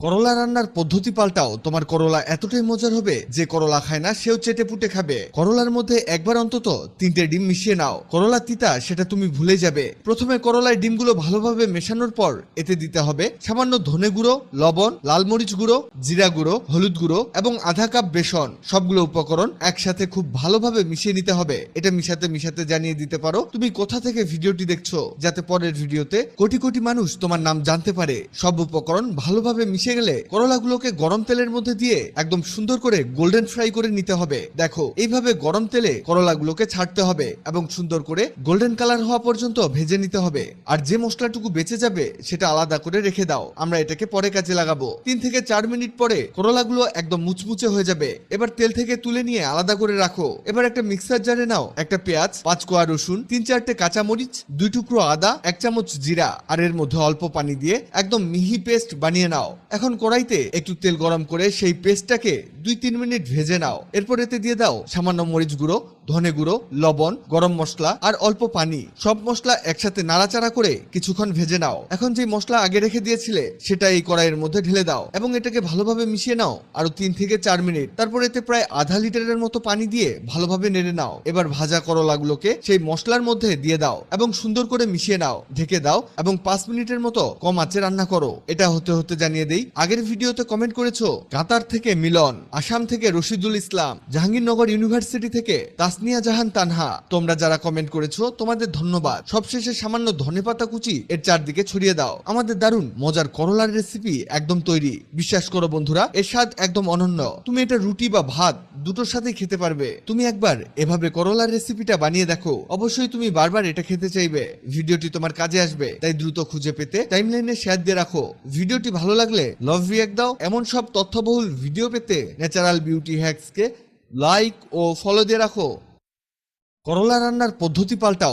করলা রান্নার পদ্ধতি পাল্টাও। তোমার করলা এতটাই মজার হবে যে করলা খায় না সেও চেটে পুটে খাবে। করলার মধ্যে একবার অন্তত 3টে ডিম মিশিয়ে নাও। করলা তিতা সেটা তুমি ভুলে যাবে। প্রথমে করলায় ডিমগুলো ভালোভাবে মেশানোর পর এতে দিতে হবে সামান্য ধনে গুঁড়ো, লবণ, লাল মরিচ গুঁড়ো, জিরা গুঁড়ো, হলুদ গুঁড়ো এবং আধা কাপ বেসন। সবগুলো উপকরণ একসাথে খুব ভালোভাবে মিশিয়ে নিতে হবে। এটা মিশাতে মিশাতে জানিয়ে দিতে পারো তুমি কোথা থেকে ভিডিওটি দেখছো, যাতে পরের ভিডিওতে কোটি কোটি মানুষ তোমার নাম জানতে পারে। সব উপকরণ ভালোভাবে মিশে গেলে করলাগুলোকে গরম তেলের মধ্যে দিয়ে একদম সুন্দর করে গোল্ডেন ফ্রাই করে নিতে হবে। দেখো এইভাবে গরম তেলে করলাগুলোকে ছাড়তে হবে এবং সুন্দর করে গোল্ডেন কালার হওয়া পর্যন্ত ভেজে নিতে হবে। আর যে মশলাটুকু বেঁচে যাবে সেটা আলাদা করে রেখে দাও, আমরা এটাকে পরে কাজে লাগাবো। 3 থেকে 4 মিনিট পরে করলাগুলো একদম মুচমুচে হয়ে যাবে। এবার তেল থেকে তুলে নিয়ে আলাদা করে রাখো। এবার একটা মিক্সার জারে নাও একটা পেঁয়াজ, 5 কোয়া রসুন, 3-4টে কাঁচা মরিচ, 2 টুকরো আদা, 1 চামচ জিরা আর এর মধ্যে অল্প পানি দিয়ে একদম মিহি পেস্ট বানিয়ে নাও। এখন কড়াইতে একটু তেল গরম করে সেই পেস্টটাকে 2-3 মিনিট ভেজে নাও। এরপর এতে দিয়ে দাও সামান্য মরিচ গুঁড়ো, ধনে গুঁড়ো, লবণ, গরম মশলা আর অল্প পানি। সব মশলা একসাথে নাড়াচাড়া করে কিছুক্ষণ ভেজে নাও। এখন যে মশলা আগে রেখে দিয়েছিলে সেটা এই কড়াইয়ের মধ্যে ঢেলে দাও এবং এটাকে ভালোভাবে মিশিয়ে নাও আরো 3 থেকে 4 মিনিট। তারপর এতে প্রায় আধা লিটারের মতো পানি দিয়ে ভালোভাবে নেড়ে নাও। এবার ভাজা করলাগুলোকে সেই মশলার মধ্যে দিয়ে দাও এবং সুন্দর করে মিশিয়ে নাও। ঢেকে দাও এবং 5 মিনিটের মতো কম আঁচে রান্না করো। এটা হতে হতে জানিয়ে দেই, আগের ভিডিওতে কমেন্ট করেছো কাতার থেকে মিলন, আসাম থেকে রশিদুল ইসলাম, জাহাঙ্গীরনগর ইউনিভার্সিটি থেকে তাসনিয়া জাহান তানহা। তোমরা যারা কমেন্ট করেছো তোমাদের ধন্যবাদ। সবশেষে সামান্য ধনেপাতা কুচি এর চারদিকে ছড়িয়ে দাও। আমাদের দারুণ মজার করলার রেসিপি একদম তৈরি। বিশ্বাস করো বন্ধুরা, এর স্বাদ একদম অনন্য। তুমি এটা রুটি বা ভাত দুটোর সাথেই খেতে পারবে। তুমি একবার এভাবে করলার রেসিপিটা বানিয়ে দেখো, অবশ্যই তুমি বারবার এটা খেতে চাইবে। ভিডিওটি তোমার কাজে আসবে, তাই দ্রুত খুঁজে পেতে টাইমলাইনে শেয়ার দিয়ে রাখো। ভিডিওটি ভালো লাগলে লাভ রিঅ্যাক্ট দাও। এমন সব তথ্যবহুল ভিডিও পেতে ন্যাচারাল বিউটি হ্যাক্সকে লাইক ও ফলো দিয়ে রাখো। করলা রান্নার পদ্ধতি পাল্টাও।